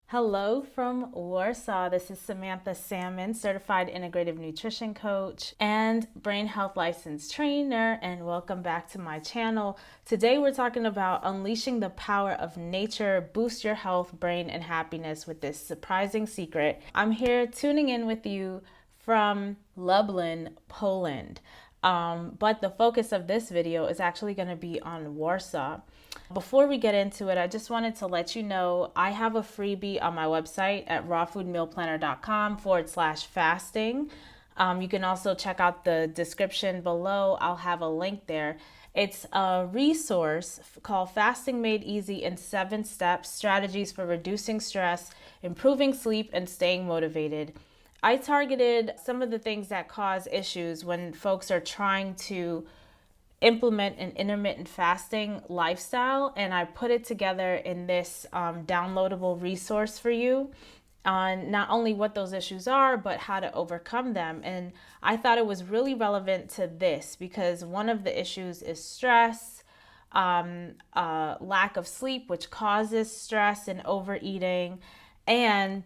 Hello from Warsaw. This is Samantha Salmon, certified integrative nutrition coach and brain health licensed trainer, and welcome back to my channel. Today we're talking about unleashing the power of nature, boost your health, brain, and happiness with this surprising secret. I'm here tuning in with you from Lublin, Poland. But the focus of this video is actually going to be on Warsaw. Before we get into it, I just wanted to let you know I have a freebie on my website at rawfoodmealplanner.com/fasting. You can also check out the description below. I'll have a link there. It's a resource called Fasting Made Easy in 7 Steps, Strategies for Reducing Stress, Improving Sleep, and Staying Motivated. I targeted some of the things that cause issues when folks are trying to implement an intermittent fasting lifestyle, and I put it together in this downloadable resource for you on not only what those issues are, but how to overcome them. And I thought it was really relevant to this because one of the issues is stress, lack of sleep, which causes stress and overeating, and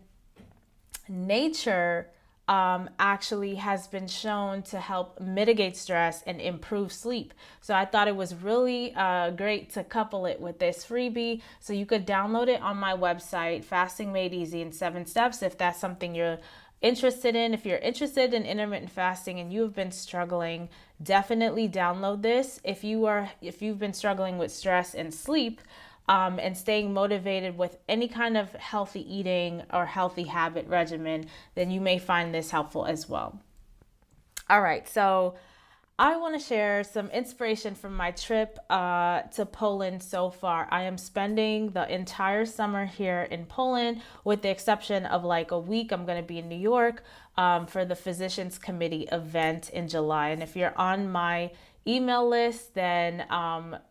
nature actually has been shown to help mitigate stress and improve sleep. So I thought it was really great to couple it with this freebie. So you could download it on my website, Fasting Made Easy in 7 Steps, if that's something you're interested in. If you're interested in intermittent fasting and you've been struggling, definitely download this. If you've been struggling with stress and sleep, and staying motivated with any kind of healthy eating or healthy habit regimen, then you may find this helpful as well. All right, so I want to share some inspiration from my trip to Poland so far. I am spending the entire summer here in Poland, with the exception of like a week. I'm going to be in New York for the Physicians Committee event in July. And if you're on my email list, then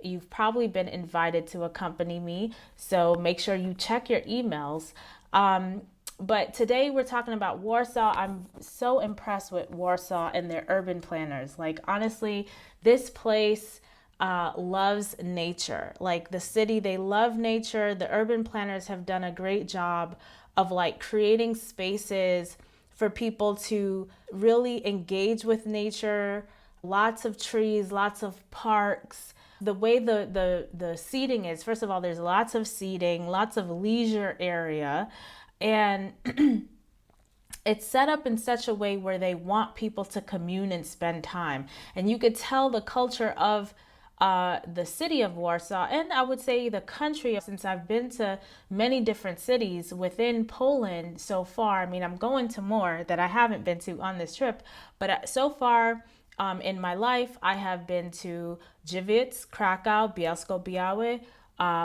you've probably been invited to accompany me. So make sure you check your emails. But today we're talking about Warsaw. I'm so impressed with Warsaw and their urban planners. Like, honestly, this place loves nature. Like, the city, they love nature. The urban planners have done a great job of like creating spaces for people to really engage with nature. Lots of trees, lots of parks. The way the seating is, first of all, there's lots of seating, lots of leisure area, and it's set up in such a way where they want people to commune and spend time. And you could tell the culture of the city of Warsaw, and I would say the country, since I've been to many different cities within Poland so far. I mean, I'm going to more that I haven't been to on this trip, but so far, in my life, I have been to Gliwice, Krakow, Bielsko-Białe,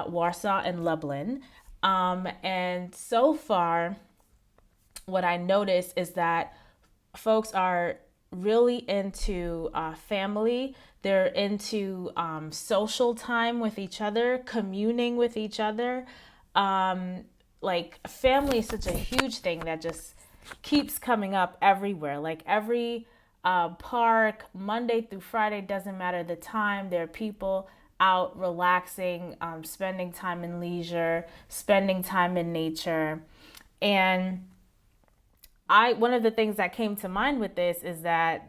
Warsaw, and Lublin. And so far, what I notice is that folks are really into family. They're into social time with each other, communing with each other. Like, family is such a huge thing that just keeps coming up everywhere. Like, every park, Monday through Friday, doesn't matter the time, there are people out relaxing, spending time in leisure, spending time in nature. And one of the things that came to mind with this is that,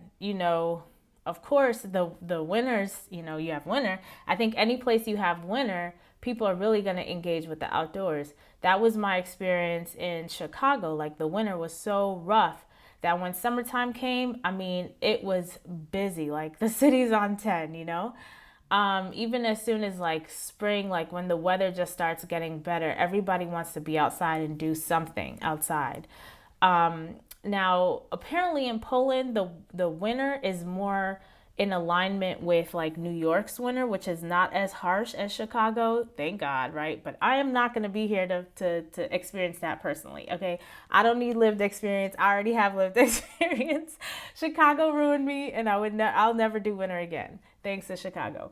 of course, the winters, you have winter. I think any place you have winter, people are really going to engage with the outdoors. That was my experience in Chicago. Like, the winter was so rough that when summertime came, I mean, it was busy. Like, the city's on 10, even as soon as like spring, like when the weather just starts getting better, everybody wants to be outside and do something outside. Now, apparently in Poland, the winter is more in alignment with like New York's winter, which is not as harsh as Chicago. Thank God, right? But I am not going to be here to experience that personally. Okay, I don't need lived experience. I already have lived experience. Chicago ruined me, and I'll never do winter again. Thanks to Chicago.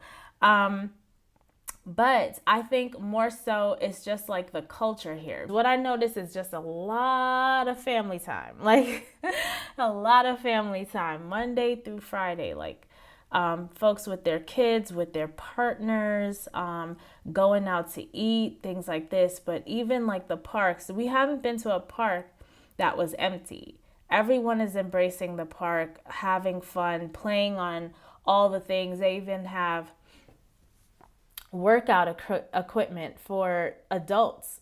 But I think more so it's just like the culture here. What I notice is just a lot of family time, like a lot of family time, Monday through Friday. Like, folks with their kids, with their partners, going out to eat, things like this. But even like the parks, we haven't been to a park that was empty. Everyone is embracing the park, having fun, playing on all the things. They even have workout equipment for adults.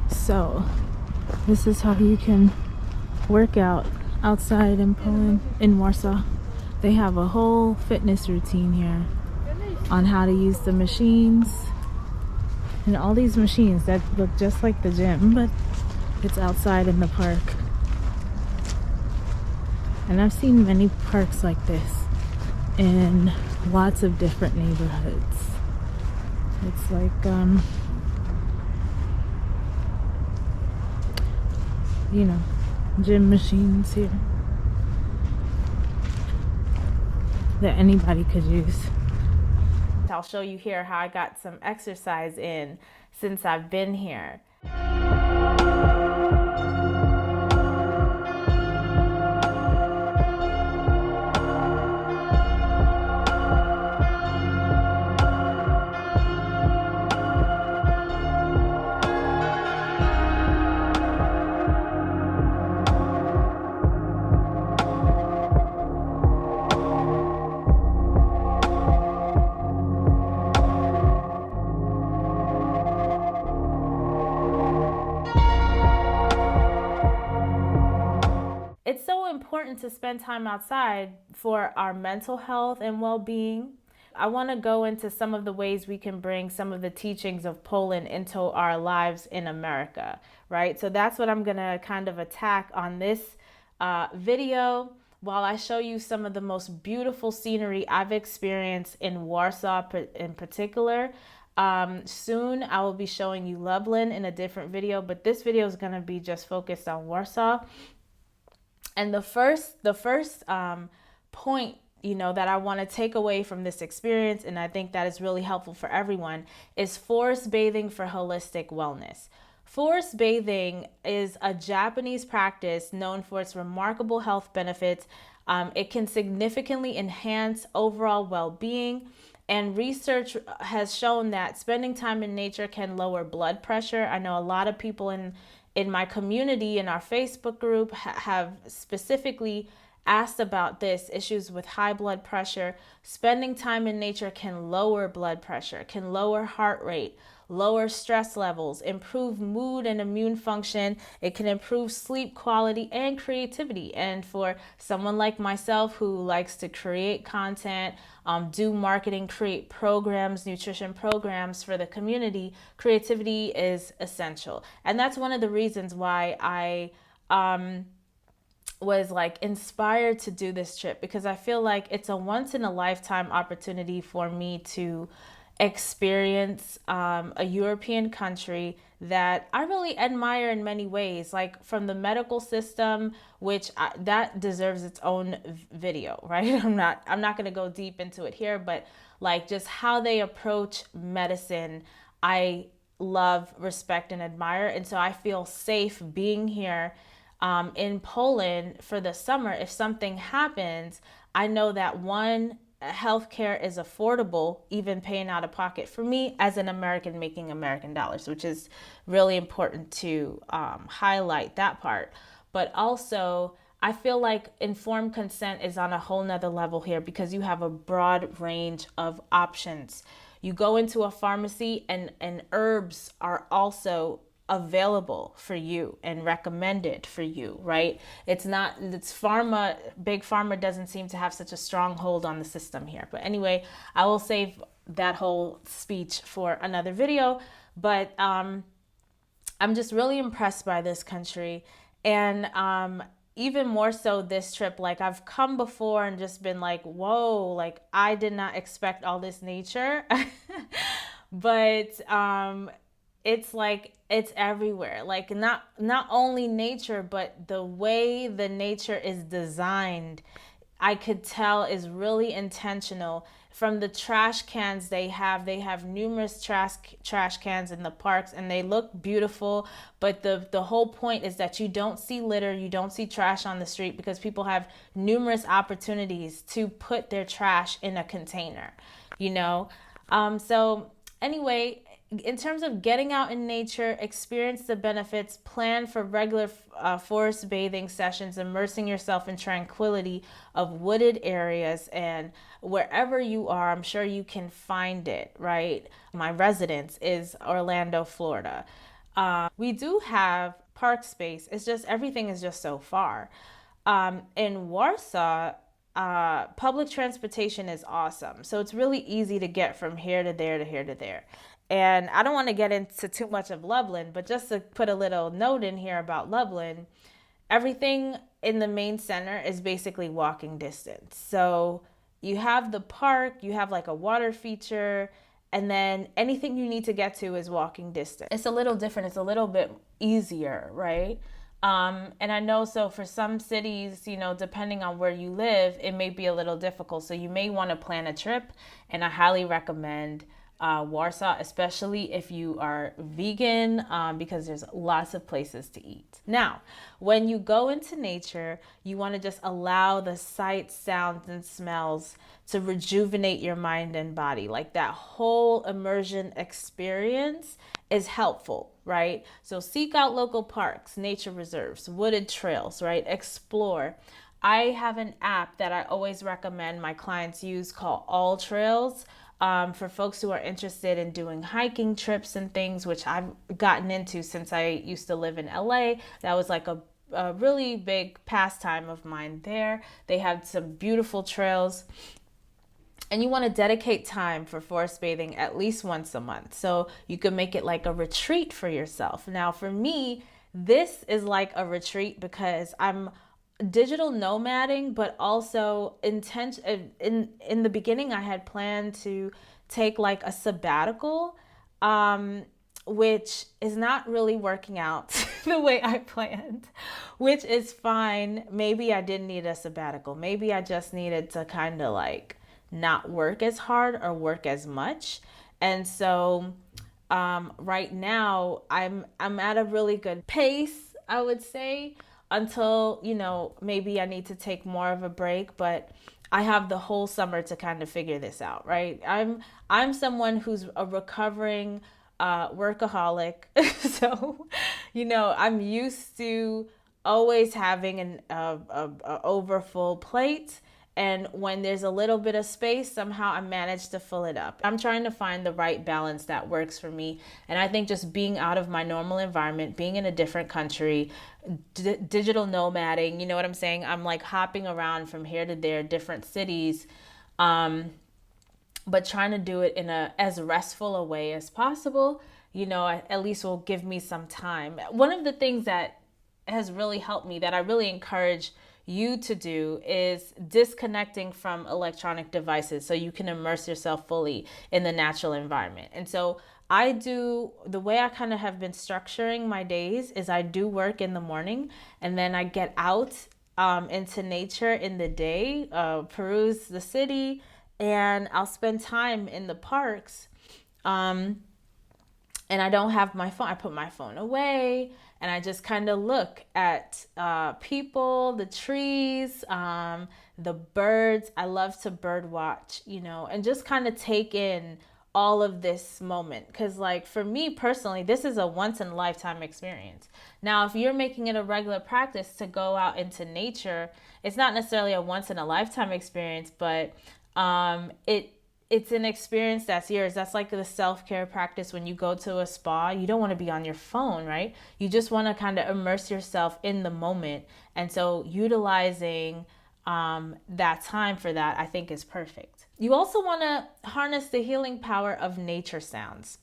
So this is how you can work out outside in Poland, in Warsaw. They have a whole fitness routine here on how to use the machines, and all these machines that look just like the gym, but it's outside in the park. And I've seen many parks like this in lots of different neighborhoods. It's like you know, gym machines here that anybody could use. I'll show you here how I got some exercise in since I've been here. It's so important to spend time outside for our mental health and well-being. I want to go into some of the ways we can bring some of the teachings of Poland into our lives in America, right? So that's what I'm going to kind of attack on this video, while I show you some of the most beautiful scenery I've experienced in Warsaw in particular. Soon I will be showing you Lublin in a different video, but this video is going to be just focused on Warsaw. And the first point, that I want to take away from this experience, and I think that is really helpful for everyone, is forest bathing for holistic wellness. Forest bathing is a Japanese practice known for its remarkable health benefits. It can significantly enhance overall well-being, and research has shown that spending time in nature can lower blood pressure. I know a lot of people in my community, in our Facebook group, have specifically asked about this, issues with high blood pressure. Spending time in nature can lower blood pressure, can lower heart rate, lower stress levels, improve mood and immune function. It can improve sleep quality and creativity. And for someone like myself who likes to create content, do marketing, create programs, nutrition programs for the community, creativity is essential. And that's one of the reasons why I was like inspired to do this trip, because I feel like it's a once in a lifetime opportunity for me to experience a European country that I really admire in many ways, like from the medical system, which that deserves its own video, right? I'm not going to go deep into it here, but like just how they approach medicine, I love, respect, and admire. And so I feel safe being here in Poland for the summer. If something happens, I know that one, healthcare is affordable, even paying out of pocket for me as an American making American dollars, which is really important to highlight that part. But also, I feel like informed consent is on a whole nother level here, because you have a broad range of options. You go into a pharmacy and herbs are also available for you and recommended for you, right? It's pharma, big pharma doesn't seem to have such a strong hold on the system here. But anyway, I will save that whole speech for another video. But I'm just really impressed by this country. And even more so this trip, like I've come before and just been like, whoa, like I did not expect all this nature. But it's like it's everywhere, like not only nature, but the way the nature is designed, I could tell is really intentional. from the trash cans they have numerous trash cans in the parks, and they look beautiful, but the whole point is that you don't see litter, you don't see trash on the street, because people have numerous opportunities to put their trash in a container, you know. So anyway, in terms of getting out in nature, experience the benefits, plan for regular forest bathing sessions, immersing yourself in tranquility of wooded areas, and wherever you are, I'm sure you can find it, right? My residence is Orlando, Florida. We do have park space. It's just everything is just so far. In Warsaw, public transportation is awesome. So it's really easy to get from here to there to here to there. And I don't want to get into too much of Lublin, but just to put a little note in here about Lublin, everything in the main center is basically walking distance. So you have the park, you have like a water feature, and then anything you need to get to is walking distance. It's a little different. It's a little bit easier, right? And I know, so for some cities, you know, depending on where you live, it may be a little difficult. So you may want to plan a trip, and I highly recommend Warsaw, especially if you are vegan, because there's lots of places to eat. Now, when you go into nature, you want to just allow the sights, sounds, and smells to rejuvenate your mind and body. Like that whole immersion experience is helpful, right? So seek out local parks, nature reserves, wooded trails, right? Explore. I have an app that I always recommend my clients use called All Trails. For folks who are interested in doing hiking trips and things, which I've gotten into since I used to live in LA. That was like a really big pastime of mine there. They have some beautiful trails. And you want to dedicate time for forest bathing at least once a month. So you can make it like a retreat for yourself. Now, for me, this is like a retreat because I'm digital nomading, but also in the beginning I had planned to take like a sabbatical, which is not really working out the way I planned, which is fine. Maybe I didn't need a sabbatical. Maybe I just needed to kind of like not work as hard or work as much. And so right now I'm at a really good pace, I would say, until, you know, maybe I need to take more of a break, but I have the whole summer to kind of figure this out, right? I'm someone who's a recovering workaholic. So, you know, I'm used to always having an overfull plate. And when there's a little bit of space, somehow I manage to fill it up. I'm trying to find the right balance that works for me. And I think just being out of my normal environment, being in a different country, digital nomading, you know what I'm saying? I'm like hopping around from here to there, different cities, but trying to do it in as restful a way as possible, you know, at least will give me some time. One of the things that has really helped me, that I really encourage you to do, is disconnecting from electronic devices so you can immerse yourself fully in the natural environment. And so I do, the way I kind of have been structuring my days is I do work in the morning, and then I get out into nature in the day, peruse the city, and I'll spend time in the parks. And I don't have my phone. I put my phone away, and I just kind of look at people, the trees, the birds. I love to bird watch, you know, and just kind of take in all of this moment. Because like for me personally, this is a once in a lifetime experience. Now, if you're making it a regular practice to go out into nature, it's not necessarily a once in a lifetime experience, but it's an experience that's yours. That's like the self-care practice when you go to a spa. You don't want to be on your phone, right? You just want to kind of immerse yourself in the moment. And so utilizing that time for that, I think, is perfect. You also want to harness the healing power of nature sounds.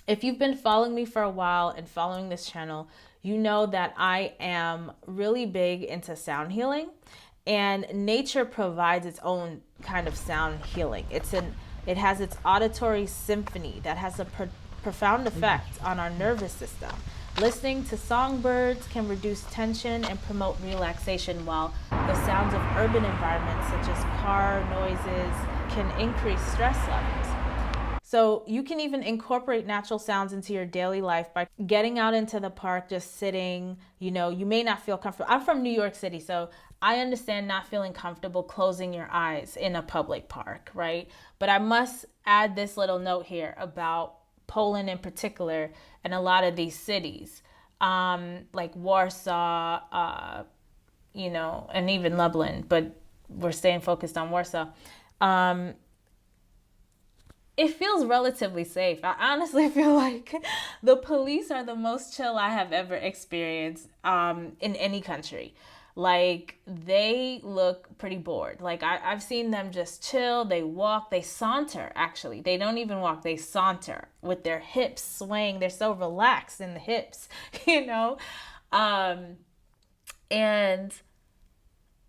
If you've been following me for a while and following this channel, you know that I am really big into sound healing. And nature provides its own kind of sound healing. It has its auditory symphony that has a profound effect on our nervous system. Listening to songbirds can reduce tension and promote relaxation, while the sounds of urban environments such as car noises, can increase stress levels. So you can even incorporate natural sounds into your daily life by getting out into the park, just sitting. You may not feel comfortable. I'm from New York City, so I understand not feeling comfortable closing your eyes in a public park, right? But I must add this little note here about Poland in particular and a lot of these cities, like Warsaw, and even Lublin, but we're staying focused on Warsaw. It feels relatively safe. I honestly feel like the police are the most chill I have ever experienced in any country. Like, they look pretty bored. Like, I've seen them just chill. They walk, they saunter, actually. They don't even walk, they saunter with their hips swaying. They're so relaxed in the hips, you know? And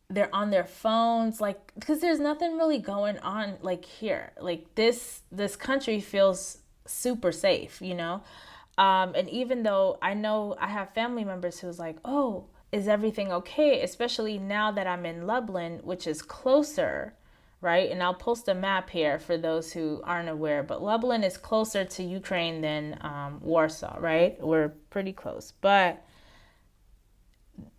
they're on their phones, like, because there's nothing really going on like here. Like, this country feels super safe, and even though I know I have family members who's like, oh, is everything okay, especially now that I'm in Lublin, which is closer, right? And I'll post a map here for those who aren't aware, but Lublin is closer to Ukraine than Warsaw, right? We're pretty close, but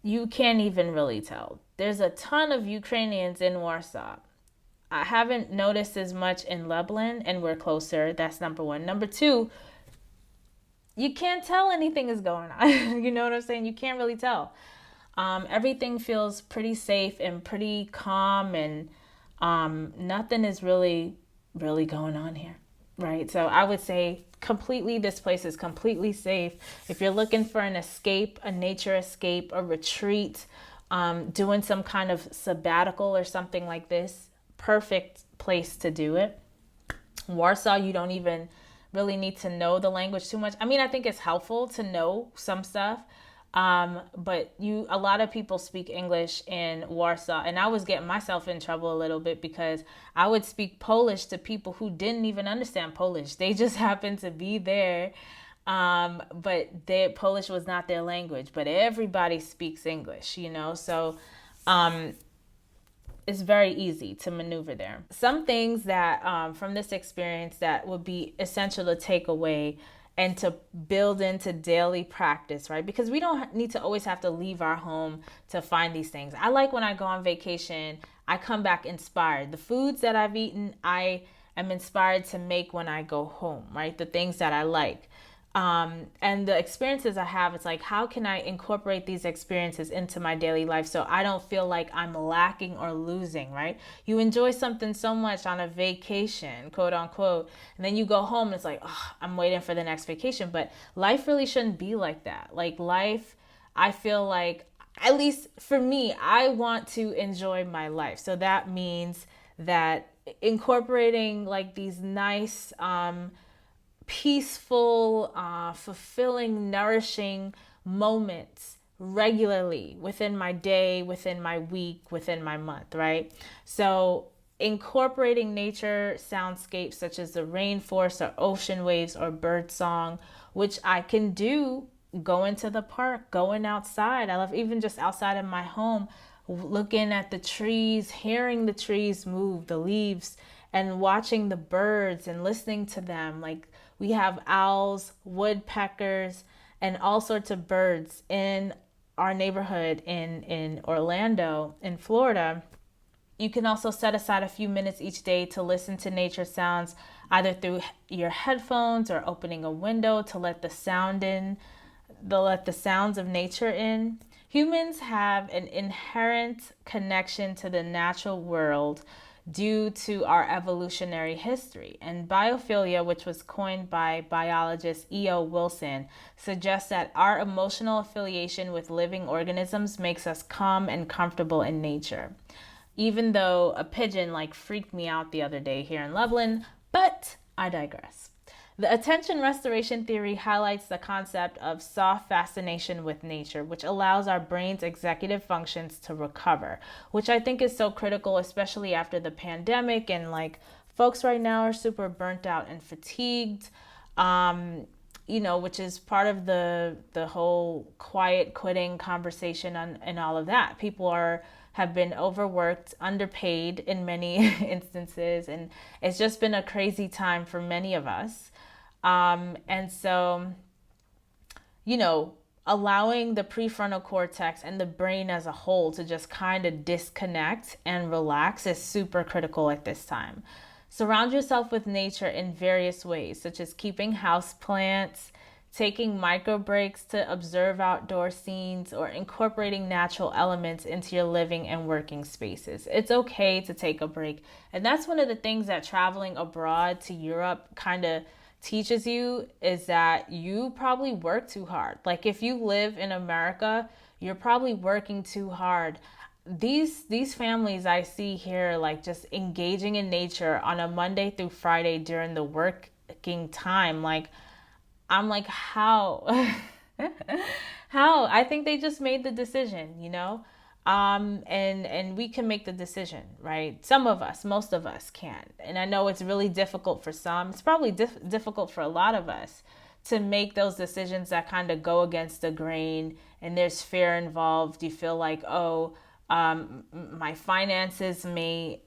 you can't even really tell. There's a ton of Ukrainians in Warsaw. I haven't noticed as much in Lublin, and we're closer. That's number one. Number two, you can't tell anything is going on. You know what I'm saying? You can't really tell. Everything feels pretty safe and pretty calm, and nothing is really, really going on here, right? So I would say this place is completely safe. If you're looking for an escape, a nature escape, a retreat, doing some kind of sabbatical or something like this, perfect place to do it. Warsaw, you don't even really need to know the language too much. I mean, I think it's helpful to know some stuff, but a lot of people speak English in Warsaw, and I was getting myself in trouble a little bit because I would speak Polish to people who didn't even understand Polish. They just happened to be there, but Polish was not their language, but everybody speaks English, so it's very easy to maneuver there. Some things that from this experience that would be essential to take away and to build into daily practice, right? Because we don't need to always have to leave our home to find these things. I like when I go on vacation, I come back inspired. The foods that I've eaten, I am inspired to make when I go home, right? The things that I like. And the experiences I have, it's like, how can I incorporate these experiences into my daily life so I don't feel like I'm lacking or losing, right? You enjoy something so much on a vacation, quote unquote, and then you go home and it's like, oh, I'm waiting for the next vacation. But life really shouldn't be like that. Like, life, I feel like, at least for me, I want to enjoy my life. So that means that incorporating like these nice, peaceful, fulfilling, nourishing moments regularly within my day, within my week, within my month, right? So incorporating nature soundscapes such as the rainforest or ocean waves or bird song, which I can do going to the park, going outside. I love even just outside of my home, looking at the trees, hearing the trees move, the leaves, and watching the birds and listening to them. Like, we have owls, woodpeckers, and all sorts of birds in our neighborhood in Orlando, in Florida. You can also set aside a few minutes each day to listen to nature sounds, either through your headphones or opening a window to let the sounds of nature in. Humans have an inherent connection to the natural world due to our evolutionary history. And biophilia, which was coined by biologist E.O. Wilson, suggests that our emotional affiliation with living organisms makes us calm and comfortable in nature. Even though a pigeon freaked me out the other day here in Lublin, but I digress. The attention restoration theory highlights the concept of soft fascination with nature, which allows our brain's executive functions to recover, which I think is so critical, especially after the pandemic. And folks right now are super burnt out and fatigued. which is part of the whole quiet quitting conversation and all of that. People have been overworked, underpaid in many instances, and it's just been a crazy time for many of us. And so, allowing the prefrontal cortex and the brain as a whole to just kind of disconnect and relax is super critical at this time. Surround yourself with nature in various ways, such as keeping house plants, taking micro breaks to observe outdoor scenes, or incorporating natural elements into your living and working spaces. It's okay to take a break. And that's one of the things that traveling abroad to Europe kind of teaches you, is that you probably work too hard. Like if you live in America, you're probably working too hard. These families I see here, like just engaging in nature on a Monday through Friday during the working time, like I'm like, how? How? I think they just made the decision, and we can make the decision, right? Some of us, most of us can. And I know it's really difficult for some. It's probably difficult for a lot of us to make those decisions that kind of go against the grain, and there's fear involved. You feel like, my finances may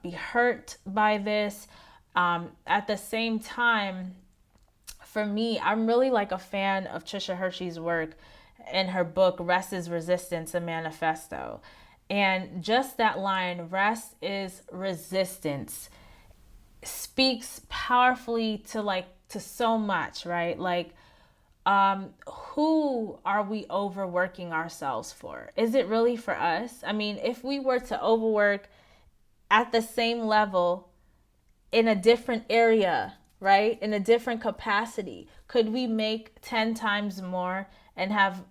be hurt by this. At the same time, for me, I'm really like a fan of Trisha Hershey's work in her book, Rest is Resistance, a Manifesto. And just that line, rest is resistance, speaks powerfully to so much, right? Like, who are we overworking ourselves for? Is it really for us? I mean, if we were to overwork at the same level in a different area, right? In a different capacity, could we make 10 times more and have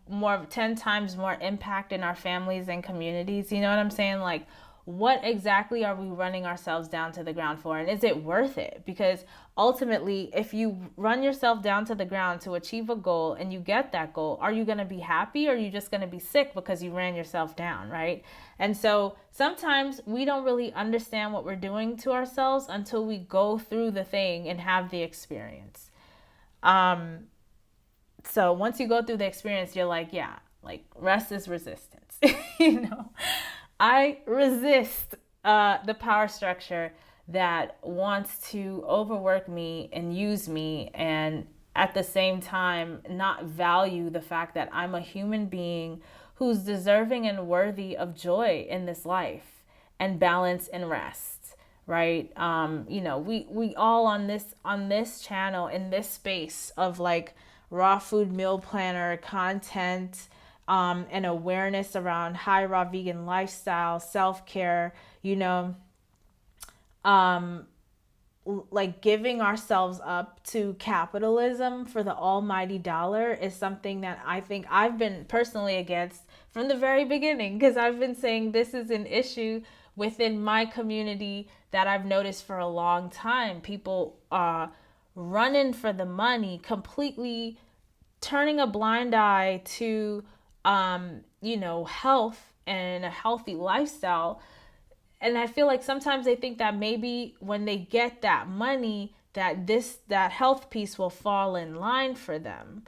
10 times more impact in our families and communities? You know what I'm saying? Like, what exactly are we running ourselves down to the ground for? And is it worth it? Because ultimately, if you run yourself down to the ground to achieve a goal and you get that goal, are you going to be happy, or are you just going to be sick because you ran yourself down, right? And so sometimes we don't really understand what we're doing to ourselves until we go through the thing and have the experience. So once you go through the experience, you're like, yeah, like rest is resistance. I resist the power structure that wants to overwork me and use me, and at the same time not value the fact that I'm a human being who's deserving and worthy of joy in this life and balance and rest, right? We all on this channel, in this space of like raw food meal planner content, and awareness around high raw vegan lifestyle, self-care, like giving ourselves up to capitalism for the almighty dollar is something that I think I've been personally against from the very beginning, because I've been saying this is an issue within my community that I've noticed for a long time. People running for the money, completely turning a blind eye to health and a healthy lifestyle. And I feel like sometimes they think that maybe when they get that money, that health piece will fall in line for them.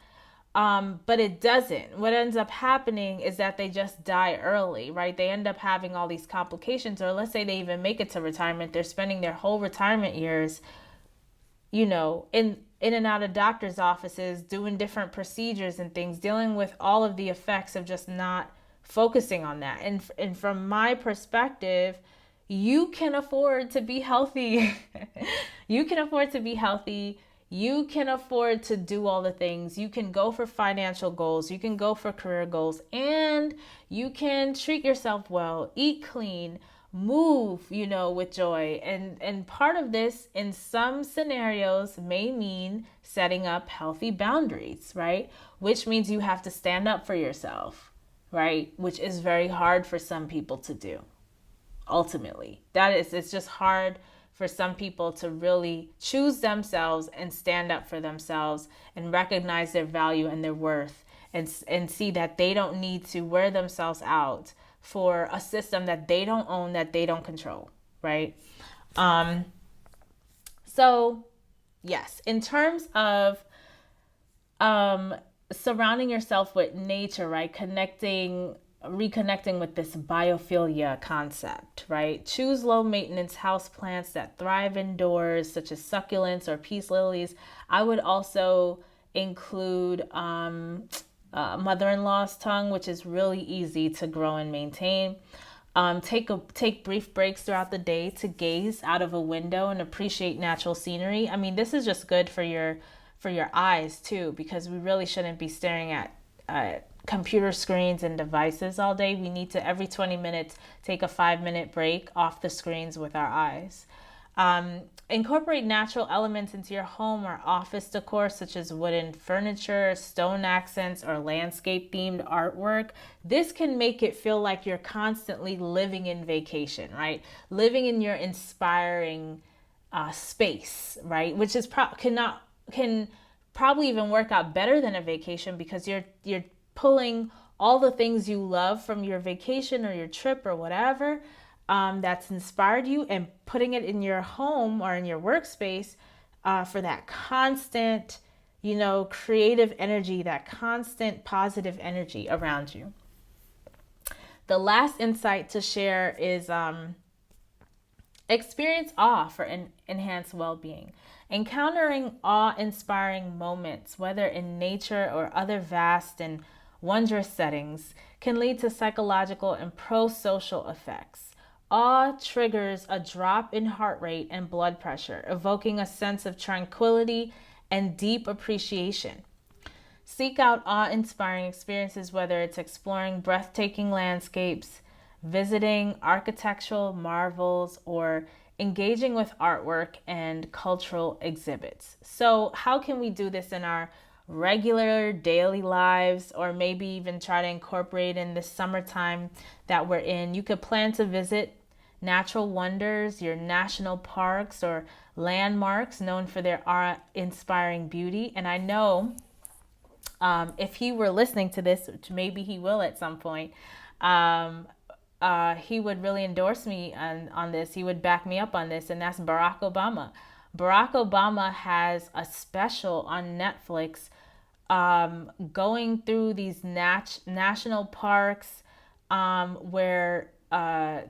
But it doesn't. What ends up happening is that they just die early, right? They end up having all these complications, or let's say they even make it to retirement. They're spending their whole retirement years, in and out of doctor's offices, doing different procedures and things, dealing with all of the effects of just not focusing on that. And from my perspective, you can afford to be healthy. You can afford to be healthy. You can afford to do all the things. You can go for financial goals. You can go for career goals, and you can treat yourself well, eat clean, move, with joy. And part of this in some scenarios may mean setting up healthy boundaries, right? Which means you have to stand up for yourself, right? Which is very hard for some people to do. Ultimately, it's just hard for some people to really choose themselves and stand up for themselves and recognize their value and their worth, and see that they don't need to wear themselves out for a system that they don't own, that they don't control, right? So yes, in terms of um, surrounding yourself with nature, right? Reconnecting with this biophilia concept, right? Choose low maintenance house plants that thrive indoors, such as succulents or peace lilies. I would also include mother-in-law's tongue, which is really easy to grow and maintain. Take brief breaks throughout the day to gaze out of a window and appreciate natural scenery. I mean, this is just good for your eyes too, because we really shouldn't be staring at computer screens and devices all day. We need to every 20 minutes take a 5-minute break off the screens with our eyes. Incorporate natural elements into your home or office decor, such as wooden furniture, stone accents, or landscape themed artwork. This can make it feel like you're constantly living in vacation, right? Living in your inspiring space, right? Which is can probably even work out better than a vacation, because you're pulling all the things you love from your vacation or your trip or whatever, that's inspired you, and putting it in your home or in your workspace for that constant, creative energy, that constant positive energy around you. The last insight to share is experience awe for enhanced well-being. Encountering awe-inspiring moments, whether in nature or other vast and wondrous settings, can lead to psychological and pro-social effects. Awe triggers a drop in heart rate and blood pressure, evoking a sense of tranquility and deep appreciation. Seek out awe-inspiring experiences, whether it's exploring breathtaking landscapes, visiting architectural marvels, or engaging with artwork and cultural exhibits. So, how can we do this in our regular daily lives, or maybe even try to incorporate in this summertime that we're in? You could plan to visit natural wonders, your national parks or landmarks known for their awe-inspiring beauty. And I know if he were listening to this, which maybe he will at some point, he would really endorse me on this. He would back me up on this, and that's Barack Obama. Barack Obama has a special on Netflix going through these national parks where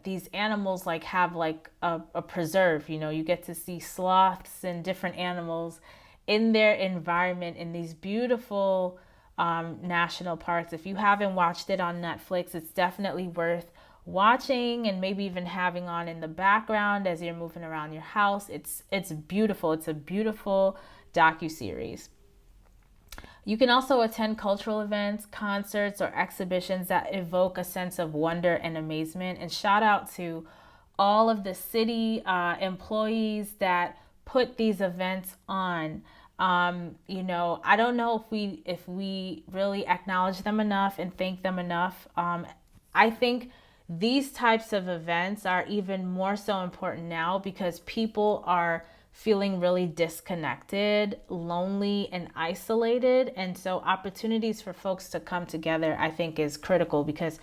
these animals have a preserve. You get to see sloths and different animals in their environment in these beautiful national parks. If you haven't watched it on Netflix, it's definitely worth watching, and maybe even having on in the background as you're moving around your house. It's beautiful. It's a beautiful docuseries. You can also attend cultural events, concerts, or exhibitions that evoke a sense of wonder and amazement. And shout out to all of the city employees that put these events on. I don't know if we really acknowledge them enough and thank them enough. I think these types of events are even more so important now, because people are feeling really disconnected, lonely, and isolated. And so opportunities for folks to come together, I think, is critical, because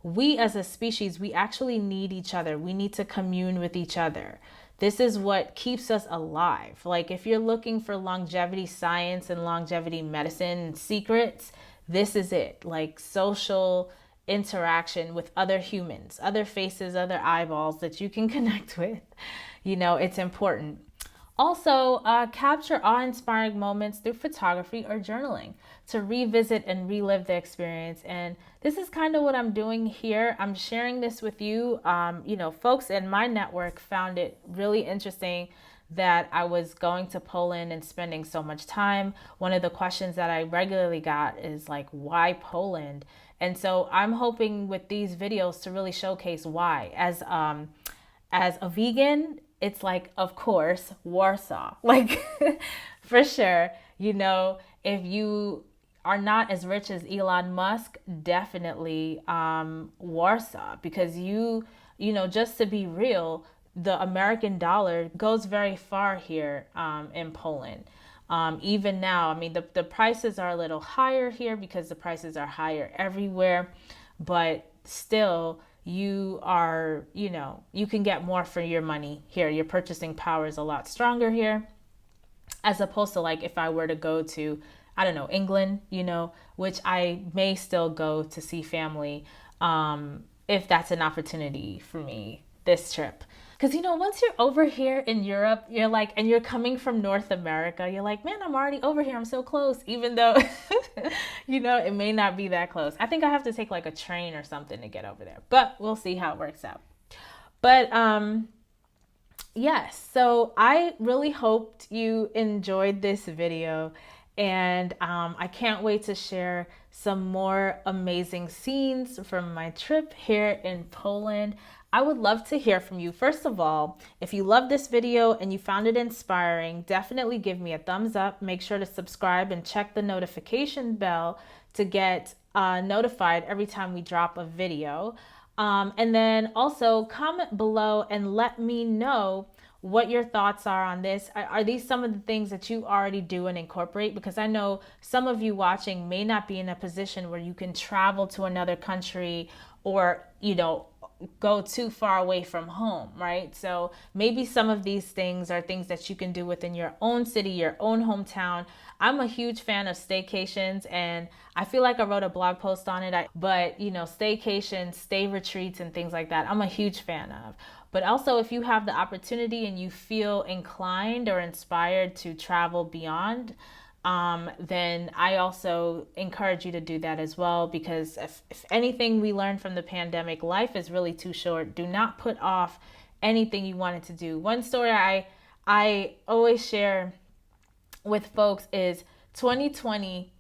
we as a species, we actually need each other. We need to commune with each other. This is what keeps us alive. Like, if you're looking for longevity science and longevity medicine secrets, this is it. Like, social interaction with other humans, other faces, other eyeballs that you can connect with. It's important. Also, capture awe-inspiring moments through photography or journaling to revisit and relive the experience. And this is kind of what I'm doing here. I'm sharing this with you. Folks in my network found it really interesting that I was going to Poland and spending so much time. One of the questions that I regularly got is like, why Poland? And so I'm hoping with these videos to really showcase why. As a vegan, it's like, of course, Warsaw. Like, for sure, if you are not as rich as Elon Musk, definitely Warsaw, because just to be real, the American dollar goes very far here in Poland. Even now, I mean, the prices are a little higher here because the prices are higher everywhere, but still, you can get more for your money here. Your purchasing power is a lot stronger here, as opposed to like if I were to go to I don't know, England, which I may still go to see family if that's an opportunity for me this trip. Because, once you're over here in Europe, you're like, and you're coming from North America, you're like, man, I'm already over here. I'm so close, even though, it may not be that close. I think I have to take like a train or something to get over there, but we'll see how it works out. But, yes, so I really hoped you enjoyed this video, and I can't wait to share some more amazing scenes from my trip here in Poland. I would love to hear from you. First of all, if you love this video and you found it inspiring, definitely give me a thumbs up. Make sure to subscribe and check the notification bell to get notified every time we drop a video. And then also comment below and let me know what your thoughts are on this. Are these some of the things that you already do and incorporate? Because I know some of you watching may not be in a position where you can travel to another country or, go too far away from home, right? So maybe some of these things are things that you can do within your own city, your own hometown. I'm a huge fan of staycations, and I feel like I wrote a blog post on it. But staycations, stay retreats, and things like that, I'm a huge fan of. But also, if you have the opportunity and you feel inclined or inspired to travel beyond, then I also encourage you to do that as well, because if anything we learned from the pandemic, life is really too short. Do not put off anything you wanted to do. One story I always share with folks is 2020,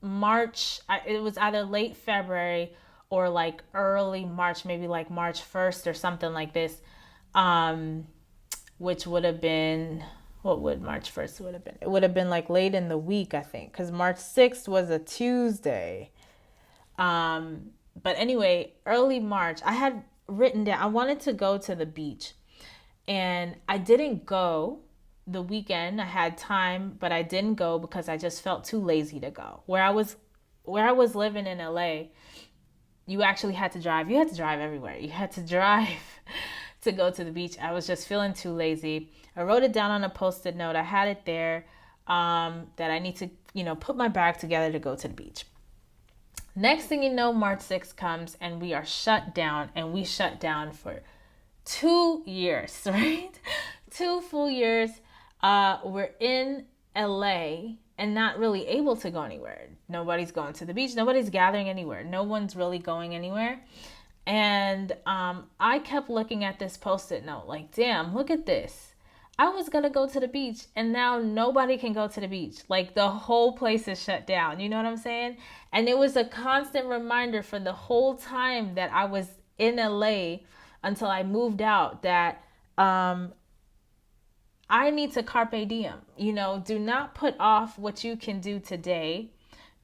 March, it was either late February or like early March, maybe like March 1st or something like this, which would have been... What would March 1st would have been? It would have been like late in the week, I think, because March 6th was a Tuesday. But anyway, early March, I had written down, I wanted to go to the beach, and I didn't go the weekend. I had time, but I didn't go because I just felt too lazy to go. Where I was living in LA, you actually had to drive. You had to drive everywhere. You had to drive to go to the beach. I was just feeling too lazy. I wrote it down on a Post-it note. I had it there that I need to, put my bag together to go to the beach. Next thing you know, March 6th comes and we are shut down, and we shut down for 2 years, right? 2 full years. We're in LA and not really able to go anywhere. Nobody's going to the beach. Nobody's gathering anywhere. No one's really going anywhere. And I kept looking at this Post-it note like, damn, look at this. I was going to go to the beach, and now nobody can go to the beach. Like, the whole place is shut down. You know what I'm saying? And it was a constant reminder for the whole time that I was in LA until I moved out that I need to carpe diem. Do not put off what you can do today,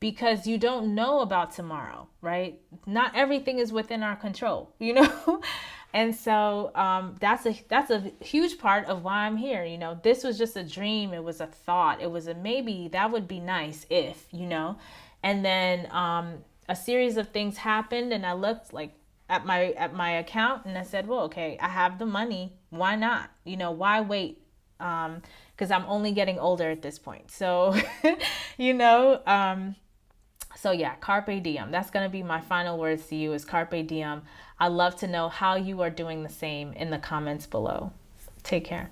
because you don't know about tomorrow, right? Not everything is within our control, And so that's a huge part of why I'm here. This was just a dream. It was a thought. It was a maybe that would be nice if, And then a series of things happened, and I looked like at my account, and I said, well, okay, I have the money. Why not? Why wait? Because I'm only getting older at this point. So, So yeah, carpe diem. That's going to be my final words to you, is carpe diem. I'd love to know how you are doing the same in the comments below. Take care.